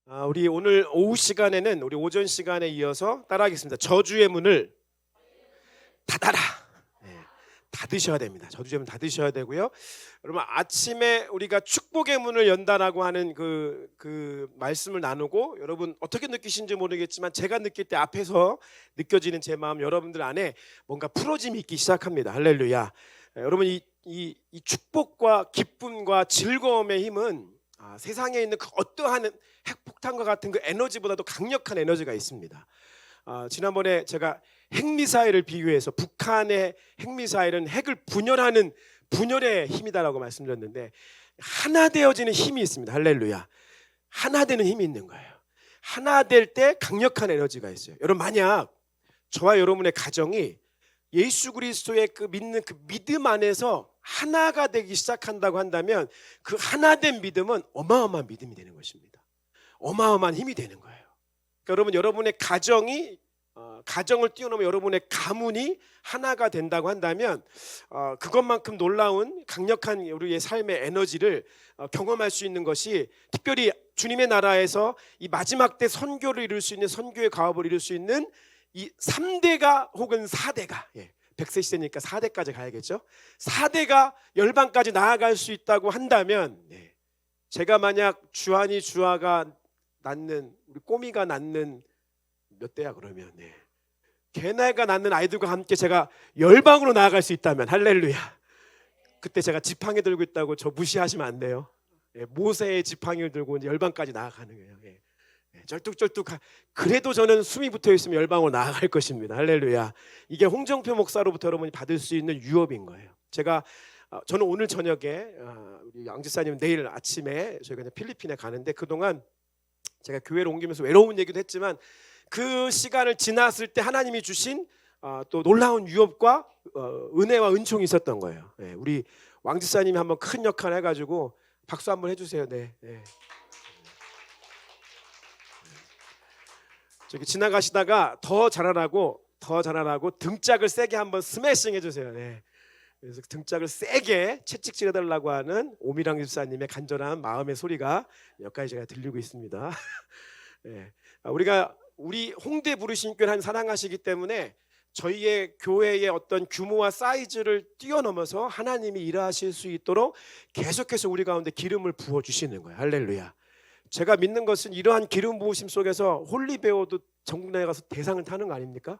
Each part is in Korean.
우리 오늘 오후 시간에는 우리 오전 시간에 이어서 따라하겠습니다. 저주의 문을 닫아라. 네, 닫으셔야 됩니다. 저주의 문 닫으셔야 되고요. 여러분 아침에 우리가 축복의 문을 연다라고 하는 그 말씀을 나누고 여러분 어떻게 느끼신지 모르겠지만 제가 느낄 때 앞에서 느껴지는 제 마음 여러분들 안에 뭔가 풀어짐이 있기 시작합니다. 할렐루야. 여러분 이 축복과 기쁨과 즐거움의 힘은 세상에 있는 그 어떠한 핵폭탄과 같은 그 에너지보다도 강력한 에너지가 있습니다. 지난번에 제가 핵미사일을 비유해서 북한의 핵미사일은 핵을 분열하는 분열의 힘이다라고 말씀드렸는데 하나 되어지는 힘이 있습니다. 할렐루야. 하나 되는 힘이 있는 거예요. 하나 될 때 강력한 에너지가 있어요. 여러분 만약 저와 여러분의 가정이 예수 그리스도의 그 믿는 그 믿음 안에서 하나가 되기 시작한다고 한다면 그 하나된 믿음은 어마어마한 믿음이 되는 것입니다. 어마어마한 힘이 되는 거예요. 그러니까 여러분 여러분의 가정이 가정을 뛰어넘어 여러분의 가문이 하나가 된다고 한다면 그것만큼 놀라운 강력한 우리의 삶의 에너지를 경험할 수 있는 것이 특별히 주님의 나라에서 이 마지막 때 선교를 이룰 수 있는 선교의 가업을 이룰 수 있는 이 3대가 혹은 4대가 100세 시대니까 4대까지 가야겠죠. 4대가 열방까지 나아갈 수 있다고 한다면 제가 만약 주한이 주아가 낳는 우리 꼬미가 낳는 몇 대야 그러면 개나가 낳는 아이들과 함께 제가 열방으로 나아갈 수 있다면 할렐루야. 그때 제가 지팡이 들고 있다고 저 무시하시면 안 돼요. 모세의 지팡이를 들고 열방까지 나아가는 거예요. 쩔뚝쩔뚝. 그래도 저는 숨이 붙어 있으면 열방으로 나아갈 것입니다. 할렐루야. 이게 홍정표 목사로부터 여러분이 받을 수 있는 유업인 거예요. 저는 오늘 저녁에 우리 양 집사님 내일 아침에 저희가 필리핀에 가는데 그동안 제가 교회를 옮기면서 외로운 얘기도 했지만 그 시간을 지났을 때 하나님이 주신 또 놀라운 유업과 은혜와 은총이 있었던 거예요. 우리 왕 집사님이 한번 큰 역할을 해가지고 박수 한번 해주세요. 네. 저기 지나가시다가 더 잘하라고 등짝을 세게 한번 스매싱 해주세요. 그래서 등짝을 세게 채찍질 해달라고 하는 오미랑 집사님의 간절한 마음의 소리가 여기까지 제가 들리고 있습니다. 우리 홍대 부르심교회를 한 사랑하시기 때문에 저희의 교회의 어떤 규모와 사이즈를 뛰어넘어서 하나님이 일하실 수 있도록 계속해서 우리 가운데 기름을 부어주시는 거예요. 할렐루야. 제가 믿는 것은 이러한 기름 부으심 속에서 홀리 배워도 전국내에 가서 대상을 타는 거 아닙니까?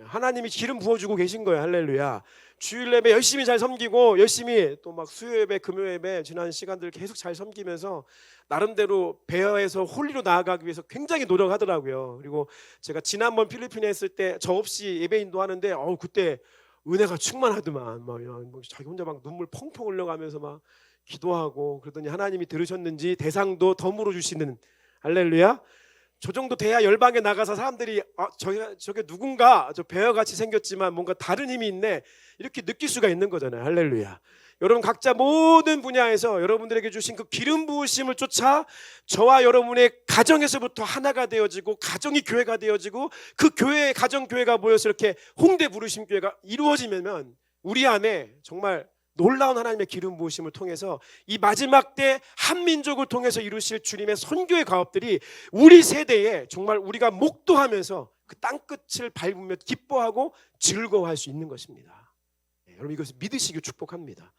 하나님이 기름 부어주고 계신 거예요. 할렐루야. 주일 예배 열심히 잘 섬기고 열심히 또 막 수요 예배 금요 예배 지난 시간들 계속 잘 섬기면서 나름대로 배어에서 홀리로 나아가기 위해서 굉장히 노력하더라고요. 그리고 제가 지난번 필리핀에 있을 때 저 없이 예배인도 하는데 그때 은혜가 충만하더만 막 자기 혼자 막 눈물 펑펑 흘려가면서 막 기도하고 그러더니 하나님이 들으셨는지 대상도 더 물어주시는 할렐루야. 저 정도 돼야 열방에 나가서 사람들이 저게 누군가 저 배어같이 생겼지만 뭔가 다른 힘이 있네 이렇게 느낄 수가 있는 거잖아요. 할렐루야. 여러분 각자 모든 분야에서 여러분들에게 주신 그 기름 부으심을 쫓아 저와 여러분의 가정에서부터 하나가 되어지고 가정이 교회가 되어지고 그 교회의 가정교회가 모여서 이렇게 홍대 부르심교회가 이루어지면 우리 안에 정말 놀라운 하나님의 기름 부으심을 통해서 이 마지막 때 한민족을 통해서 이루실 주님의 선교의 가업들이 우리 세대에 정말 우리가 목도하면서 그 땅끝을 밟으며 기뻐하고 즐거워할 수 있는 것입니다. 여러분 이것을 믿으시길 축복합니다.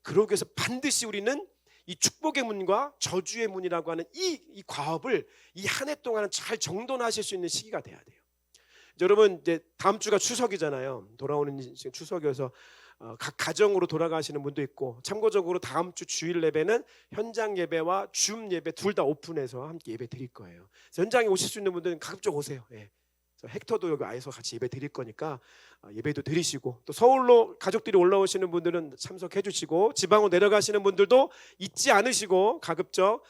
그러기 위해서 반드시 우리는 이 축복의 문과 저주의 문이라고 하는 이 과업을 이 한 해 동안은 잘 정돈하실 수 있는 시기가 돼야 돼요. 여러분 이제 다음 주가 추석이잖아요. 돌아오는 추석이어서 각 가정으로 돌아가시는 분도 있고 참고적으로 다음 주 주일 예배는 현장 예배와 줌 예배 둘 다 오픈해서 함께 예배 드릴 거예요. 그래서 현장에 오실 수 있는 분들은 가급적 오세요. 헥터도 여기 와서 같이 예배 드릴 거니까 예배도 드리시고 또 서울로 가족들이 올라오시는 분들은 참석해 주시고 지방으로 내려가시는 분들도 잊지 않으시고 가급적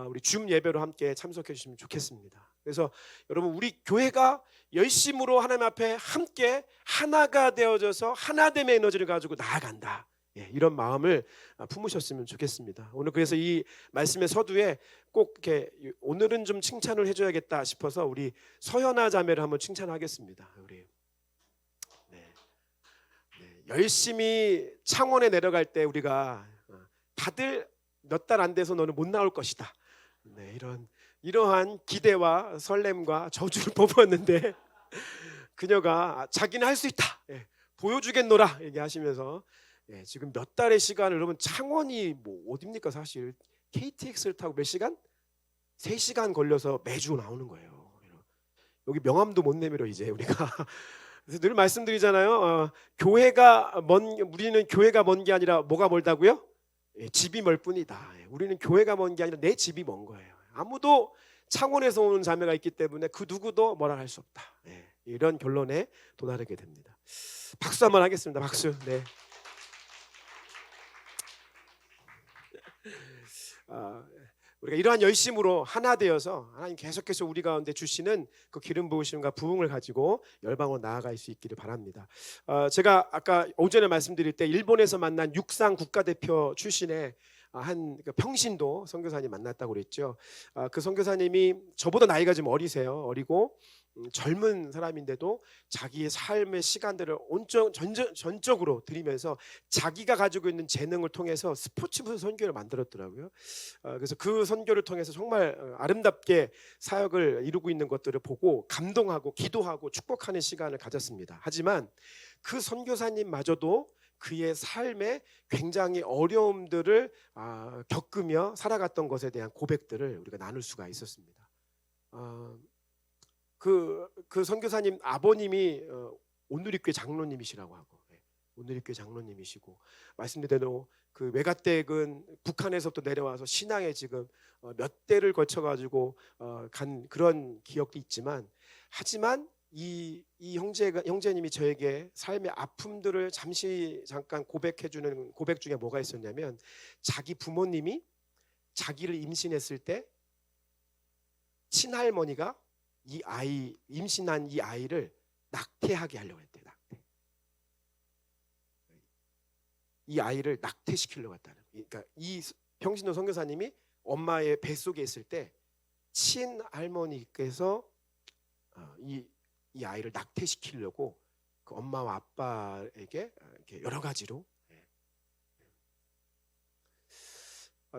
우리 줌 예배로 함께 참석해 주시면 좋겠습니다. 그래서 여러분 우리 교회가 열심으로 하나님 앞에 함께 하나가 되어져서 하나됨의 에너지를 가지고 나아간다. 이런 마음을 품으셨으면 좋겠습니다. 오늘 그래서 이 말씀의 서두에 꼭 이렇게 오늘은 좀 칭찬을 해줘야겠다 싶어서 우리 서연아 자매를 한번 칭찬하겠습니다. 우리 열심히 창원에 내려갈 때 우리가 다들 몇 달 안 돼서 너는 못 나올 것이다. 이런 이러한 기대와 설렘과 저주를 뽑았는데 그녀가 자기는 할 수 있다, 보여주겠노라 얘기하시면서 지금 몇 달의 시간을, 여러분 창원이 뭐 어딥니까 사실. KTX를 타고 몇 시간? 3시간 걸려서 매주 나오는 거예요. 여기 명함도 못 내밀어 이제 우리가. 그래서 늘 말씀드리잖아요. 우리는 교회가 먼 게 아니라 뭐가 멀다고요? 집이 멀 뿐이다. 우리는 교회가 먼 게 아니라 내 집이 먼 거예요. 아무도 창원에서 오는 자매가 있기 때문에 그 누구도 뭐라 할 수 없다. 이런 결론에 도달하게 됩니다. 박수 한번 하겠습니다. 박수. 네. 우리가 이러한 열심으로 하나 되어서 하나님 계속해서 우리 가운데 주시는 그 기름 부으심과 부흥을 가지고 열방으로 나아갈 수 있기를 바랍니다. 제가 아까 오전에 말씀드릴 때 일본에서 만난 육상 국가대표 출신의 한 평신도 선교사님 만났다고 그랬죠. 그 선교사님이 저보다 나이가 좀 어리고 젊은 사람인데도 자기의 삶의 시간들을 전적으로 드리면서 자기가 가지고 있는 재능을 통해서 스포츠 선교를 만들었더라고요. 그래서 그 선교를 통해서 정말 아름답게 사역을 이루고 있는 것들을 보고 감동하고 기도하고 축복하는 시간을 가졌습니다. 하지만 그 선교사님마저도 그의 삶에 굉장히 어려움들을 겪으며 살아갔던 것에 대한 고백들을 우리가 나눌 수가 있었습니다. 그 선교사님 아버님이 온누리교회 장로님이시라고 하고, 온누리교회 장로님이시고, 말씀드린 대로 그 외가댁은 북한에서부터 내려와서 신앙에 지금 몇 대를 거쳐가지고 간 그런 기억도 있지만, 하지만 이 형제님이 저에게 삶의 아픔들을 잠깐 고백해주는 고백 중에 뭐가 있었냐면, 자기 부모님이 자기를 임신했을 때 친할머니가 임신한 이 아이를 낙태하게 하려고 했대요. 이 아이를 낙태시키려고 했다는. 그러니까 이 평신도 선교사님이 엄마의 뱃속에 있을 때 친할머니께서 이 아이를 낙태시키려고 그 엄마와 아빠에게 이렇게 여러 가지로,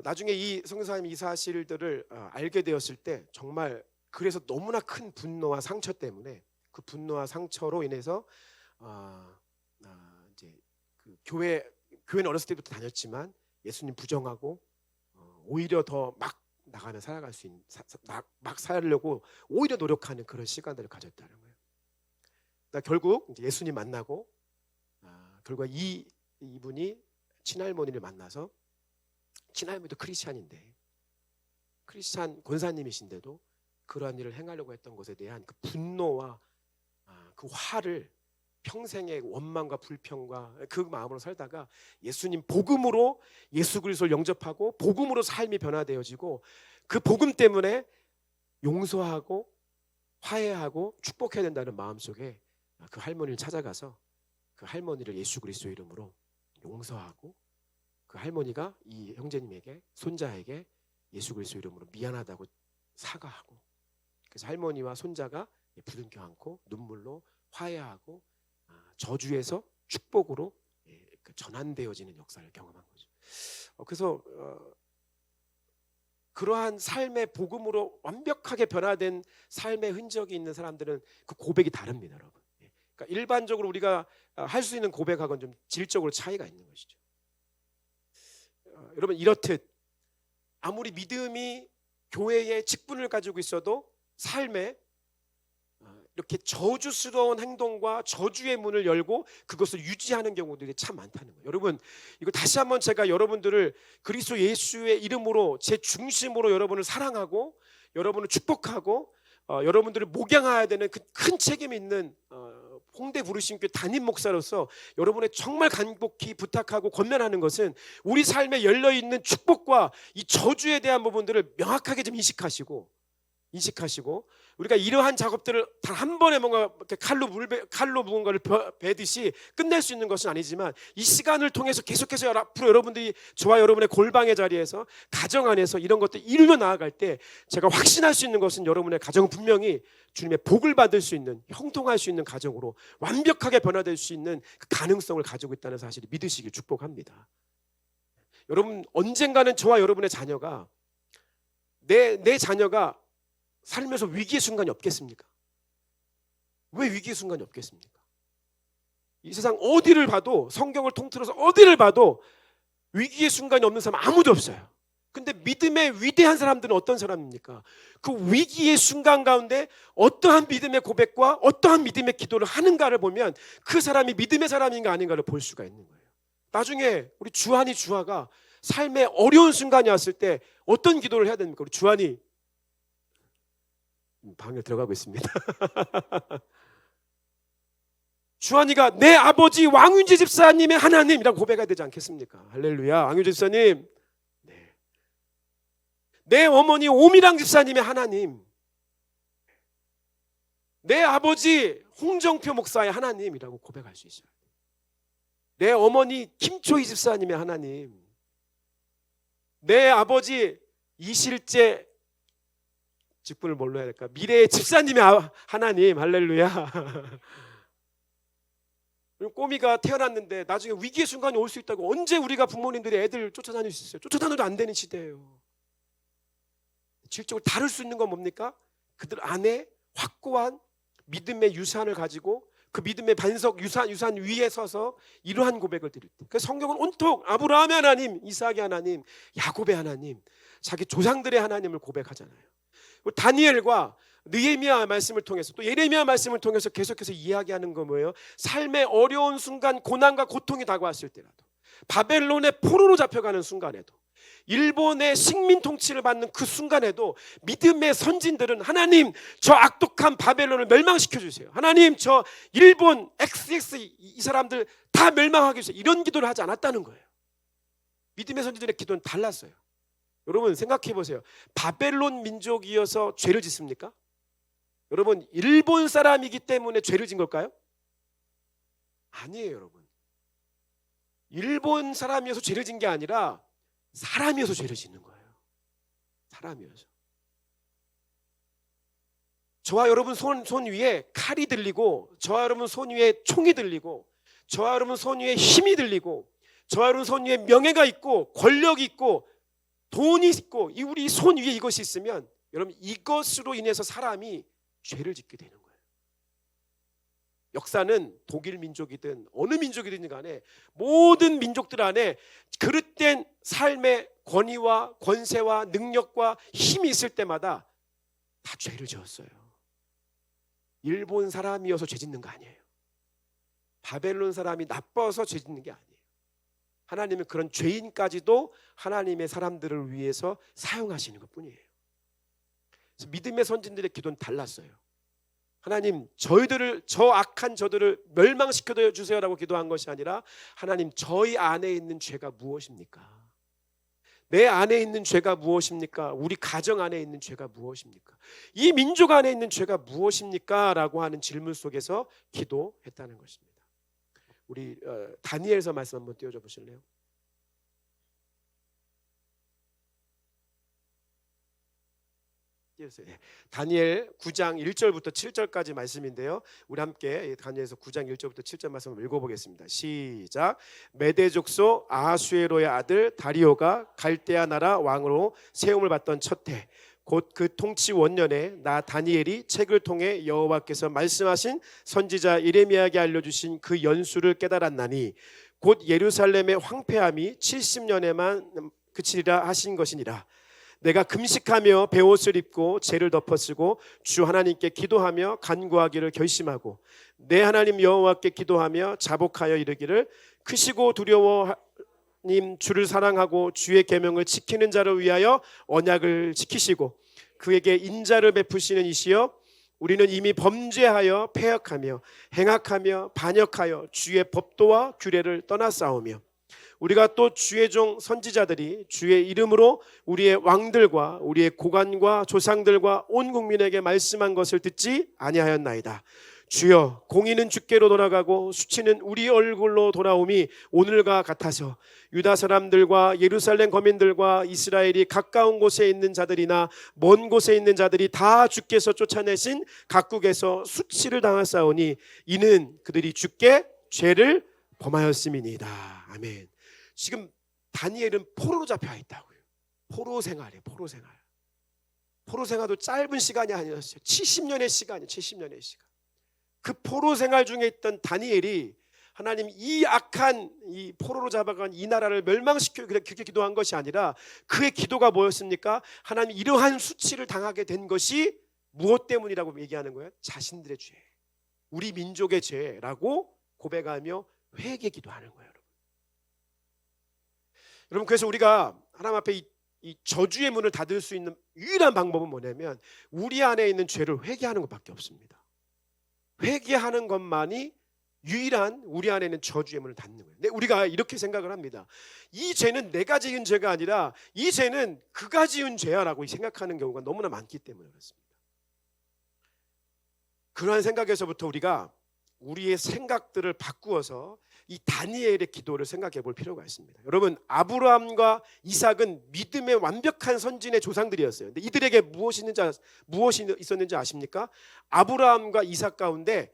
나중에 이 선교사님이 이 사실들을 알게 되었을 때 정말, 그래서 너무나 큰 분노와 상처 때문에, 그 분노와 상처로 인해서 이제 그 교회는 어렸을 때부터 다녔지만 예수님 부정하고 오히려 더 막 나가며 살아갈 수 있는, 막 살려고 오히려 노력하는 그런 시간들을 가졌다는 거예요. 결국 이제 예수님 만나고 결국 이분이 친할머니를 만나서, 친할머니도 크리스찬인데, 크리스찬 권사님이신데도 그러한 일을 행하려고 했던 것에 대한 그 분노와 그 화를 평생의 원망과 불평과 그 마음으로 살다가 예수님 복음으로 예수 그리스도를 영접하고 복음으로 삶이 변화되어지고, 그 복음 때문에 용서하고 화해하고 축복해야 된다는 마음속에 그 할머니를 찾아가서 그 할머니를 예수 그리스도 이름으로 용서하고, 그 할머니가 이 형제님에게, 손자에게 예수 그리스도 이름으로 미안하다고 사과하고, 그래서 할머니와 손자가 부둥켜 안고 눈물로 화해하고 저주에서 축복으로 전환되어지는 역사를 경험한 거죠. 그래서 그러한 삶의 복음으로 완벽하게 변화된 삶의 흔적이 있는 사람들은 그 고백이 다릅니다, 여러분. 그러니까 일반적으로 우리가 할 수 있는 고백하고는 좀 질적으로 차이가 있는 것이죠. 여러분, 이렇듯 아무리 믿음이 교회의 직분을 가지고 있어도 삶에 이렇게 저주스러운 행동과 저주의 문을 열고 그것을 유지하는 경우들이 참 많다는 거예요. 여러분, 이거 다시 한번 제가 여러분들을 그리스도 예수의 이름으로, 제 중심으로 여러분을 사랑하고 여러분을 축복하고 여러분들을 목양해야 되는 그 큰 책임이 있는 홍대 부르심교회 담임 목사로서 여러분의 정말 간곡히 부탁하고 권면하는 것은, 우리 삶에 열려있는 축복과 이 저주에 대한 부분들을 명확하게 좀 인식하시고 우리가 이러한 작업들을 단 한 번에 뭔가 칼로 무언가를 베듯이 끝낼 수 있는 것은 아니지만, 이 시간을 통해서 계속해서 앞으로 여러분들이, 저와 여러분의 골방의 자리에서, 가정 안에서 이런 것들 이루며 나아갈 때 제가 확신할 수 있는 것은, 여러분의 가정은 분명히 주님의 복을 받을 수 있는, 형통할 수 있는 가정으로 완벽하게 변화될 수 있는 그 가능성을 가지고 있다는 사실을 믿으시길 축복합니다. 여러분, 언젠가는 저와 여러분의 자녀가, 내 자녀가 살면서 위기의 순간이 없겠습니까? 왜 위기의 순간이 없겠습니까? 이 세상 어디를 봐도, 성경을 통틀어서 어디를 봐도 위기의 순간이 없는 사람 아무도 없어요. 근데 믿음의 위대한 사람들은 어떤 사람입니까? 그 위기의 순간 가운데 어떠한 믿음의 고백과 어떠한 믿음의 기도를 하는가를 보면 그 사람이 믿음의 사람인가 아닌가를 볼 수가 있는 거예요. 나중에 우리 주한이 주하가 삶의 어려운 순간이 왔을 때 어떤 기도를 해야 됩니까? 우리 주한이 방에 들어가고 있습니다. 주한이가 내 아버지 왕윤재 집사님의 하나님이라고 고백해야 되지 않겠습니까? 할렐루야. 왕윤재 집사님, 네. 내 어머니 오미랑 집사님의 하나님, 내 아버지 홍정표 목사의 하나님이라고 고백할 수 있어요. 내 어머니 김초희 집사님의 하나님, 내 아버지 이실재 직분을 뭘로 해야 될까? 미래의 집사님의 하나님, 할렐루야. 꼬미가 태어났는데 나중에 위기의 순간이 올 수 있다고 언제 우리가 부모님들이 애들 쫓아다닐 수 있어요? 쫓아다녀도 안 되는 시대예요. 질적으로 다룰 수 있는 건 뭡니까? 그들 안에 확고한 믿음의 유산을 가지고 그 믿음의 반석 유산 위에 서서 이러한 고백을 드릴 때, 그 성경은 온통 아브라함의 하나님, 이삭의 하나님, 야곱의 하나님, 자기 조상들의 하나님을 고백하잖아요. 다니엘과 느헤미야 말씀을 통해서 또 예레미야 말씀을 통해서 계속해서 이야기하는 거 뭐예요? 삶의 어려운 순간, 고난과 고통이 다가왔을 때라도, 바벨론의 포로로 잡혀가는 순간에도, 일본의 식민 통치를 받는 그 순간에도 믿음의 선진들은 하나님 저 악독한 바벨론을 멸망시켜 주세요. 하나님 저 일본 XX 이 사람들 다 멸망하게 해주세요. 이런 기도를 하지 않았다는 거예요. 믿음의 선진들의 기도는 달랐어요. 여러분 생각해 보세요. 바벨론 민족이어서 죄를 짓습니까? 여러분 일본 사람이기 때문에 죄를 진 걸까요? 아니에요, 여러분. 일본 사람이어서 죄를 진 게 아니라 사람이어서 죄를 짓는 거예요. 사람이어서. 저와 여러분 손 위에 칼이 들리고, 저와 여러분 손 위에 총이 들리고, 저와 여러분 손 위에 힘이 들리고, 저와 여러분 손 위에 명예가 있고 권력이 있고 돈이 있고, 우리 손 위에 이것이 있으면 여러분 이것으로 인해서 사람이 죄를 짓게 되는 거예요. 역사는 독일 민족이든 어느 민족이든 간에 모든 민족들 안에 그릇된 삶의 권위와 권세와 능력과 힘이 있을 때마다 다 죄를 지었어요. 일본 사람이어서 죄 짓는 거 아니에요. 바벨론 사람이 나빠서 죄 짓는 게 아니에요. 하나님은 그런 죄인까지도 하나님의 사람들을 위해서 사용하시는 것뿐이에요. 그래서 믿음의 선진들의 기도는 달랐어요. 하나님 저 악한 저들을 멸망시켜 주세요라고 기도한 것이 아니라, 하나님 저희 안에 있는 죄가 무엇입니까? 내 안에 있는 죄가 무엇입니까? 우리 가정 안에 있는 죄가 무엇입니까? 이 민족 안에 있는 죄가 무엇입니까? 라고 하는 질문 속에서 기도했다는 것입니다. 우리 다니엘서 말씀 한번 띄워줘 보실래요? 다니엘 9장 1절부터 7절까지 말씀인데요, 우리 함께 다니엘서 9장 1절부터 7절 말씀을 읽어보겠습니다. 시작. 메대 족속 아하수에로의 아들 다리오가 갈대아 나라 왕으로 세움을 받던 첫 해, 곧 그 통치 원년에 나 다니엘이 책을 통해 여호와께서 말씀하신 선지자 예레미야에게 알려주신 그 연수를 깨달았나니, 곧 예루살렘의 황폐함이 70년에만 그치리라 하신 것이니라. 내가 금식하며 베옷을 입고 죄를 덮어쓰고 주 하나님께 기도하며 간구하기를 결심하고 내 하나님 여호와께 기도하며 자복하여 이르기를, 크시고 두려워님 주를 사랑하고 주의 계명을 지키는 자를 위하여 언약을 지키시고 그에게 인자를 베푸시는 이시여, 우리는 이미 범죄하여 패역하며 행악하며 반역하여 주의 법도와 규례를 떠나싸우며, 우리가 또 주의 종 선지자들이 주의 이름으로 우리의 왕들과 우리의 고관과 조상들과 온 국민에게 말씀한 것을 듣지 아니하였나이다. 주여, 공의는 주께로 돌아가고 수치는 우리 얼굴로 돌아옴이 오늘과 같아서 유다 사람들과 예루살렘 거민들과 이스라엘이 가까운 곳에 있는 자들이나 먼 곳에 있는 자들이 다 주께서 쫓아내신 각국에서 수치를 당하사오니 이는 그들이 주께 죄를 범하였음이니이다. 아멘. 지금 다니엘은 포로로 잡혀 있다고요. 포로 생활이에요. 포로 생활. 포로 생활도 짧은 시간이 아니었어요. 70년의 시간이에요. 70년의 시간. 그 포로 생활 중에 있던 다니엘이 하나님 이 악한 이 포로로 잡아간 이 나라를 멸망시켜 그렇게 기도한 것이 아니라 그의 기도가 뭐였습니까? 하나님 이러한 수치를 당하게 된 것이 무엇 때문이라고 얘기하는 거예요? 자신들의 죄, 우리 민족의 죄라고 고백하며 회개 기도하는 거예요. 여러분 그래서 우리가 하나님 앞에 이 저주의 문을 닫을 수 있는 유일한 방법은 뭐냐면 우리 안에 있는 죄를 회개하는 것밖에 없습니다. 회개하는 것만이 유일한 우리 안에 있는 저주의 문을 닫는 거예요. 근데 우리가 이렇게 생각을 합니다. 이 죄는 내가 지은 죄가 아니라 이 죄는 그가 지은 죄야라고 생각하는 경우가 너무나 많기 때문에 그렇습니다. 그러한 생각에서부터 우리가 우리의 생각들을 바꾸어서 이 다니엘의 기도를 생각해 볼 필요가 있습니다. 여러분 아브라함과 이삭은 믿음의 완벽한 선진의 조상들이었어요. 근데 이들에게 무엇이 있었는지 아십니까? 아브라함과 이삭 가운데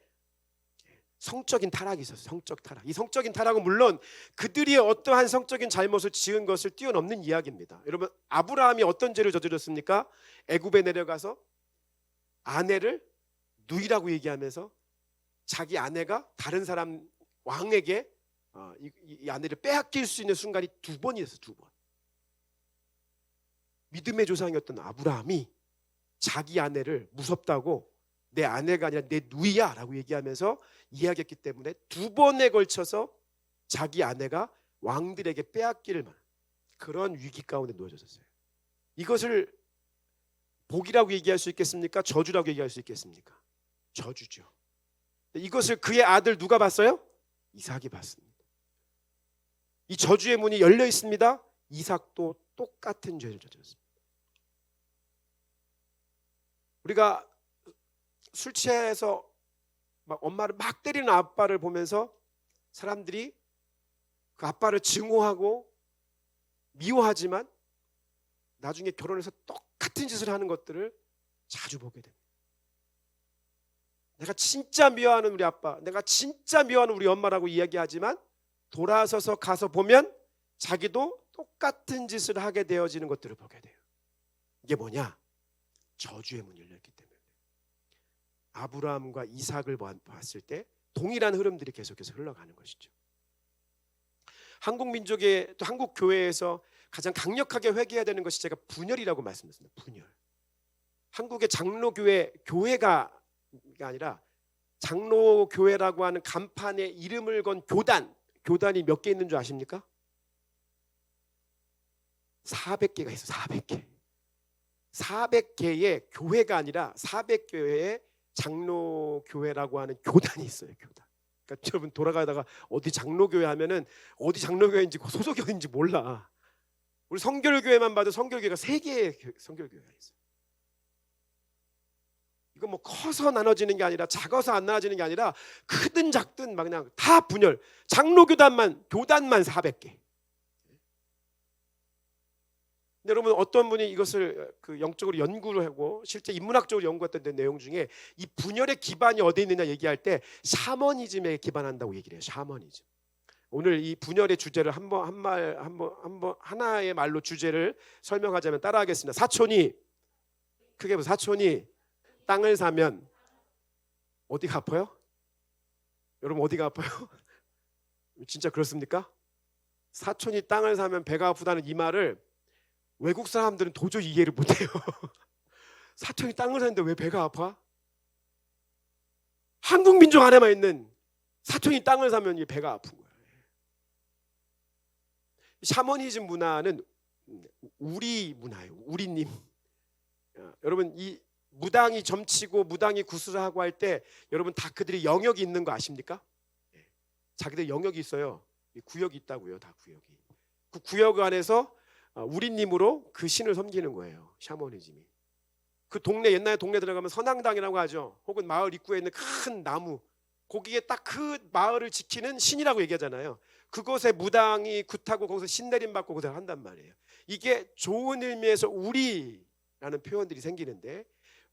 성적인 타락이 있었어요. 성적 타락. 이 성적인 타락은 물론 그들이 어떠한 성적인 잘못을 지은 것을 뛰어넘는 이야기입니다. 여러분 아브라함이 어떤 죄를 저질렀습니까? 애굽에 내려가서 아내를 누이라고 얘기하면서 자기 아내가 다른 사람 왕에게 이 아내를 빼앗길 수 있는 순간이 2번이었어요. 2번. 믿음의 조상이었던 아브라함이 자기 아내를 무섭다고 내 아내가 아니라 내 누이야 라고 얘기하면서 이야기했기 때문에 2번에 걸쳐서 자기 아내가 왕들에게 빼앗기를 만한 그런 위기 가운데 놓여졌어요. 이것을 복이라고 얘기할 수 있겠습니까? 저주라고 얘기할 수 있겠습니까? 저주죠. 이것을 그의 아들 누가 봤어요? 이삭이 봤습니다. 이 저주의 문이 열려 있습니다. 이삭도 똑같은 죄를 저질렀습니다. 우리가 술 취해서 막 엄마를 막 때리는 아빠를 보면서 사람들이 그 아빠를 증오하고 미워하지만 나중에 결혼해서 똑같은 짓을 하는 것들을 자주 보게 됩니다. 내가 진짜 미워하는 우리 아빠, 내가 진짜 미워하는 우리 엄마라고 이야기하지만 돌아서서 가서 보면 자기도 똑같은 짓을 하게 되어지는 것들을 보게 돼요. 이게 뭐냐? 저주의 문이 열렸기 때문에. 아브라함과 이삭을 봤을 때 동일한 흐름들이 계속해서 흘러가는 것이죠. 한국 민족의 또 한국 교회에서 가장 강력하게 회개해야 되는 것이 제가 분열이라고 말씀드렸습니다. 분열. 한국의 장로교회 교회가 아니라 장로교회라고 하는 간판에 이름을 건 교단이 몇 개 있는 줄 아십니까? 400개가 있어. 400개. 400개의 교회가 아니라 400개의 장로교회라고 하는 교단이 있어요. 교단. 그러니까 여러분 돌아가다가 어디 장로교회 하면은 어디 장로교회인지 소속이 어딘지 몰라. 우리 성결교회만 봐도 성결교회가 3개의 성결교회가 있어요. 이거 뭐 커서 나눠지는 게 아니라 작아서 안 나눠지는 게 아니라 크든 작든 막 그냥 다 분열. 장로교단만 교단만 400개. 여러분 어떤 분이 이것을 그 영적으로 연구를 하고 실제 인문학적으로 연구했던 내용 중에 이 분열의 기반이 어디에 있느냐 얘기할 때 샤머니즘에 기반한다고 얘기를 해요. 샤머니즘. 오늘 이 분열의 주제를 하나의 말로 주제를 설명하자면 따라하겠습니다. 사촌이 크게 보세요. 사촌이 땅을 사면 어디가 아파요? 여러분 어디가 아파요? 진짜 그렇습니까? 사촌이 땅을 사면 배가 아프다는 이 말을 외국 사람들은 도저히 이해를 못해요. 사촌이 땅을 사는데 왜 배가 아파? 한국 민족 안에만 있는 사촌이 땅을 사면 배가 아픈 거예요. 샤머니즘 문화는 우리 문화예요. 우리님. 여러분 이 무당이 점치고 무당이 구슬하고 할 때 여러분 다 그들이 영역이 있는 거 아십니까? 자기들 영역이 있어요. 구역이 있다고요. 다 구역이. 그 구역 안에서 우리님으로 그 신을 섬기는 거예요. 샤머니즘이. 그 동네 옛날에 동네 들어가면 선앙당이라고 하죠. 혹은 마을 입구에 있는 큰 나무 거기에 딱 그 마을을 지키는 신이라고 얘기하잖아요. 그곳에 무당이 굿하고 거기서 신내림 받고 그걸 한단 말이에요. 이게 좋은 의미에서 우리라는 표현들이 생기는데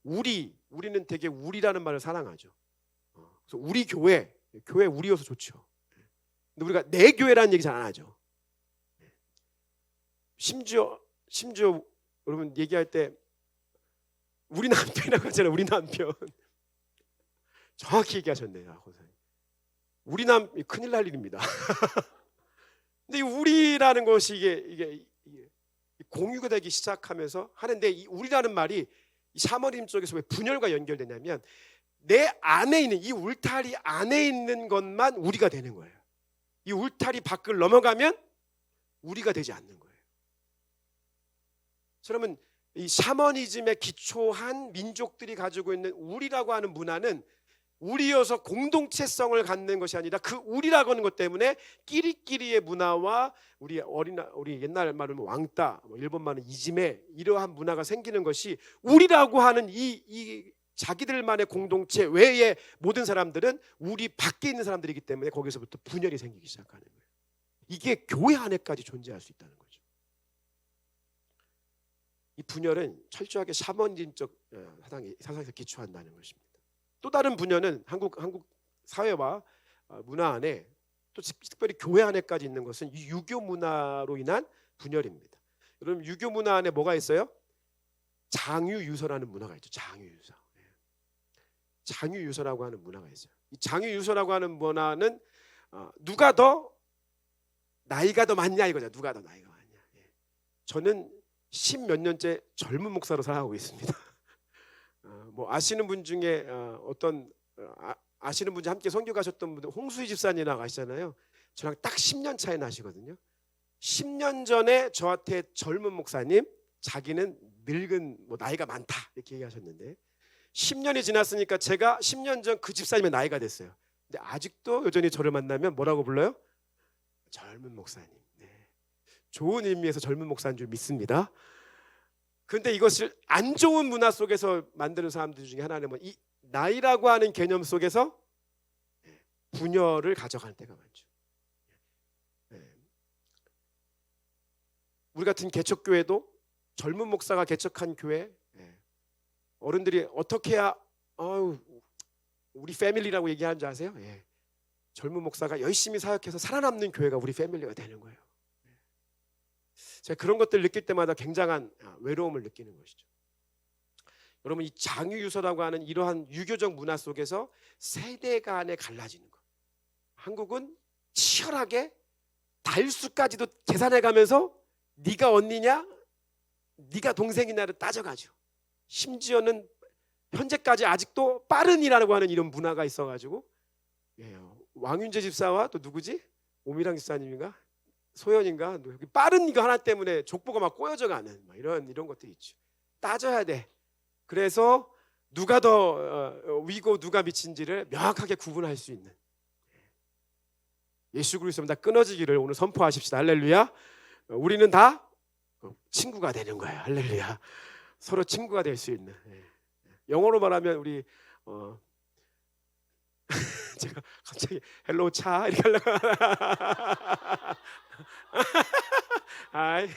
우리는 되게 우리라는 말을 사랑하죠. 그래서 우리 교회 우리여서 좋죠. 근데 우리가 내 교회라는 얘기 잘 안 하죠. 심지어 여러분 얘기할 때 우리 남편이라고 하잖아요. 우리 남편. 정확히 얘기하셨네요, 권사님. 우리 큰일 날 일입니다. 근데 이 우리라는 것이 이게 공유가 되기 시작하면서 하는데, 이 우리라는 말이 이 샤머림 쪽에서 왜 분열과 연결되냐면, 내 안에 있는 이 울타리 안에 있는 것만 우리가 되는 거예요. 이 울타리 밖을 넘어가면 우리가 되지 않는 거예요. 그러면 이 샤머니즘에 기초한 민족들이 가지고 있는 우리라고 하는 문화는 우리여서 공동체성을 갖는 것이 아니라, 그 우리라고 하는 것 때문에 끼리끼리의 문화와 우리 옛날 말로 왕따, 일본 말은 이지메, 이러한 문화가 생기는 것이, 우리라고 하는 이 자기들만의 공동체 외에 모든 사람들은 우리 밖에 있는 사람들이기 때문에 거기서부터 분열이 생기기 시작하는 거예요. 이게 교회 안에까지 존재할 수 있다는 거죠. 이 분열은 철저하게 샤머니즘적 사상에서 기초한다는 것입니다. 또 다른 분열은 한국 사회와 문화 안에, 또 특별히 교회 안에까지 있는 것은 이 유교 문화로 인한 분열입니다. 여러분, 유교 문화 안에 뭐가 있어요? 장유유서라는 문화가 있죠. 장유유서. 장유유서라고 하는 문화가 있어요. 이 장유유서라고 하는 문화는 누가 더 나이가 더 많냐 이거죠. 누가 더 나이가 많냐. 저는 10몇 년째 젊은 목사로 살아가고 있습니다. 뭐 아시는 분 중에 아시는 분 중에 함께 선교 가셨던 분들, 홍수희 집사님이라고 아시잖아요. 저랑 딱 10년 차이 나시거든요. 10년 전에 저한테 젊은 목사님, 자기는 늙은 나이가 많다 이렇게 얘기하셨는데, 10년이 지났으니까 제가 10년 전 그 집사님의 나이가 됐어요. 근데 아직도 여전히 저를 만나면 뭐라고 불러요? 젊은 목사님. 네. 좋은 의미에서 젊은 목사인 줄 믿습니다. 그런데 이것을 안 좋은 문화 속에서 만드는 사람들 중에 하나는 이 나이라고 하는 개념 속에서 분열을 가져갈 때가 많죠. 우리 같은 개척교회도 젊은 목사가 개척한 교회, 어른들이 어떻게 해야 우리 패밀리라고 얘기하는 줄 아세요? 젊은 목사가 열심히 사역해서 살아남는 교회가 우리 패밀리가 되는 거예요. 제가 그런 것들을 느낄 때마다 굉장한 외로움을 느끼는 것이죠. 여러분, 이 장유유서라고 하는 이러한 유교적 문화 속에서 세대 간에 갈라지는 것. 한국은 치열하게 달수까지도 계산해가면서 네가 언니냐, 네가 동생이냐를 따져가죠. 심지어는 현재까지 아직도 빠른이라고 하는 이런 문화가 있어가지고, 왕윤재 집사와 또 누구지? 오미랑 집사님인가? 소연인가? 빠른 이거 하나 때문에 족보가 막 꼬여져 가는 이런 것들이 있죠. 따져야 돼. 그래서 누가 더 위고 누가 미친지를 명확하게 구분할 수 있는, 예수 그리스도보다 끊어지기를 오늘 선포하십시다. 할렐루야. 우리는 다 친구가 되는 거예요. 할렐루야. 서로 친구가 될 수 있는. 영어로 말하면 우리 제가 갑자기 헬로우 차 이렇게 하려고 아이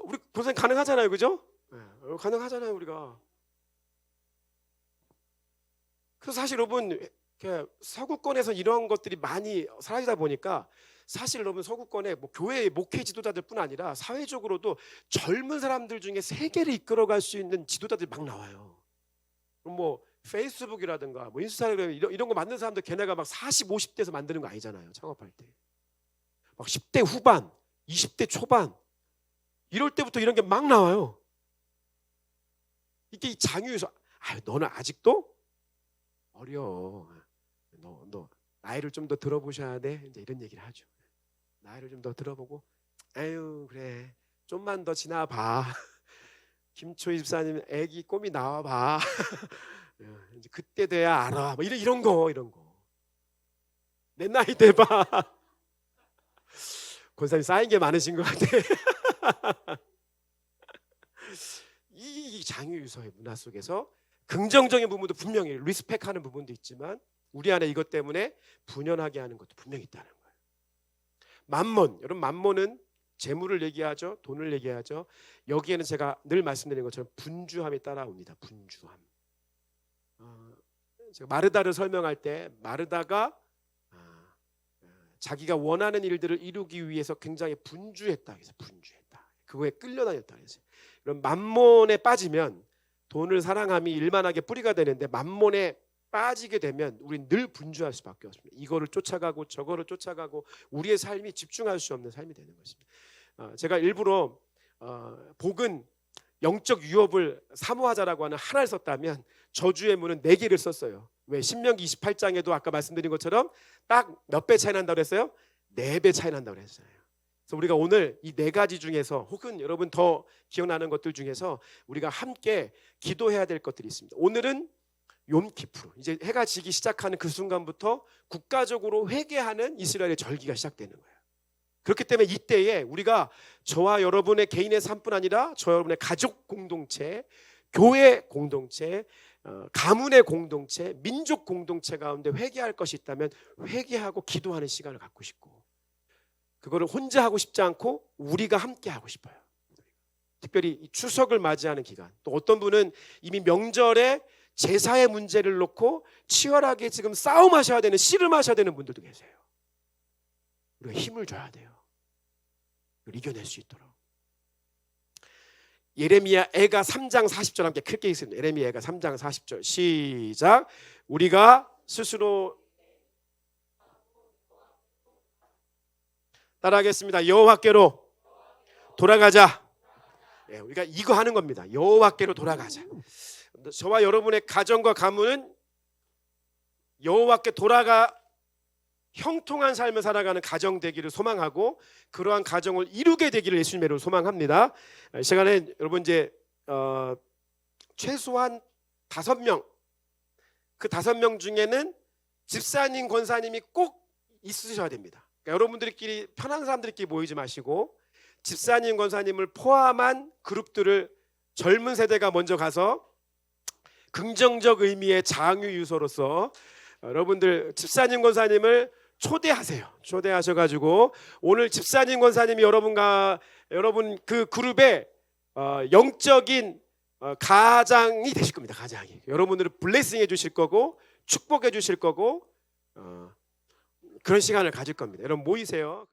우리 고생 가능하잖아요, 그죠? 가능하잖아요, 우리가. 그래서 사실 여러분, 서구권에서 이런 것들이 많이 사라지다 보니까, 사실 여러분 서구권에 교회 목회 지도자들뿐 아니라 사회적으로도 젊은 사람들 중에 세계를 이끌어갈 수 있는 지도자들이 막 나와요. 그럼 페이스북이라든가 인스타그램 이런 거 만드는 사람들, 걔네가 막 40, 50대에서 만드는 거 아니잖아요. 창업할 때 막 10대 후반, 20대 초반 이럴 때부터 이런 게 막 나와요. 이게 이 장유유서. 너는 아직도 어려. 너 나이를 좀 더 들어보셔야 돼. 이제 이런 얘기를 하죠. 나이를 좀 더 들어보고, 그래, 좀만 더 지나봐. 김초희 집사님 애기 꼬미 나와봐. 이제 그때 돼야 알아. 이런 거. 내 나이 돼봐. 권사님 쌓인 게 많으신 것 같아. 이 장유유서의 문화 속에서 긍정적인 부분도 분명히 리스펙하는 부분도 있지만, 우리 안에 이것 때문에 분열하게 하는 것도 분명히 있다는 거예요. 만몬, 여러분, 만몬은 재물을 얘기하죠. 돈을 얘기하죠. 여기에는 제가 늘 말씀드린 것처럼 분주함이 따라옵니다. 분주함. 제가 마르다를 설명할 때, 마르다가 자기가 원하는 일들을 이루기 위해서 굉장히 분주했다. 그래서 분주했다. 그거에 끌려다녔다 그랬어요. 그럼 만몬에 빠지면 돈을 사랑함이 일만하게 뿌리가 되는데 만몬에 빠지게 되면 우린 늘 분주할 수밖에 없습니다. 이거를 쫓아가고 저거를 쫓아가고 우리의 삶이 집중할 수 없는 삶이 되는 것입니다. 제가 일부러 복은 영적 유업을 사모하자라고 하는 하나를 썼다면 저주의 문은 4개를 썼어요. 왜? 신명기 28장에도 아까 말씀드린 것처럼 딱 몇 배 차이 난다고 그랬어요? 4배 차이 난다고 그랬어요. 그래서 우리가 오늘 이 4가지 중에서 혹은 여러분 더 기억나는 것들 중에서 우리가 함께 기도해야 될 것들이 있습니다. 오늘은 욤키푸르, 이제 해가 지기 시작하는 그 순간부터 국가적으로 회개하는 이스라엘의 절기가 시작되는 거예요. 그렇기 때문에 이때에 우리가 저와 여러분의 개인의 삶뿐 아니라 저 여러분의 가족 공동체, 교회 공동체, 가문의 공동체, 민족 공동체 가운데 회개할 것이 있다면 회개하고 기도하는 시간을 갖고 싶고, 그거를 혼자 하고 싶지 않고 우리가 함께 하고 싶어요. 특별히 이 추석을 맞이하는 기간, 또 어떤 분은 이미 명절에 제사의 문제를 놓고 치열하게 지금 싸움하셔야 되는, 씨름하셔야 되는 분들도 계세요. 우리가 힘을 줘야 돼요. 이걸 이겨낼 수 있도록. 예레미야 애가 3장 40절 함께 크게 읽습니다. 예레미야 애가 3장 40절 시작. 우리가 스스로 따라하겠습니다. 여호와께로 돌아가자. 우리가 이거 하는 겁니다. 여호와께로 돌아가자. 저와 여러분의 가정과 가문은 여호와께 돌아가 형통한 삶을 살아가는 가정 되기를 소망하고 그러한 가정을 이루게 되기를 예수님의 이름으로 소망합니다. 이 시간에 여러분 이제 최소한 5명, 그 5명 중에는 집사님, 권사님이 꼭 있으셔야 됩니다. 그러니까 여러분들끼리 편한 사람들끼리 모이지 마시고 집사님, 권사님을 포함한 그룹들을 젊은 세대가 먼저 가서 긍정적 의미의 장유 유서로서 여러분들 집사님, 권사님을 초대하세요. 초대하셔가지고 오늘 집사님, 권사님이 여러분 그 그룹의 영적인 가장이 되실 겁니다. 가장이 여러분들을 블레싱해 주실 거고 축복해 주실 거고 그런 시간을 가질 겁니다. 여러분 모이세요.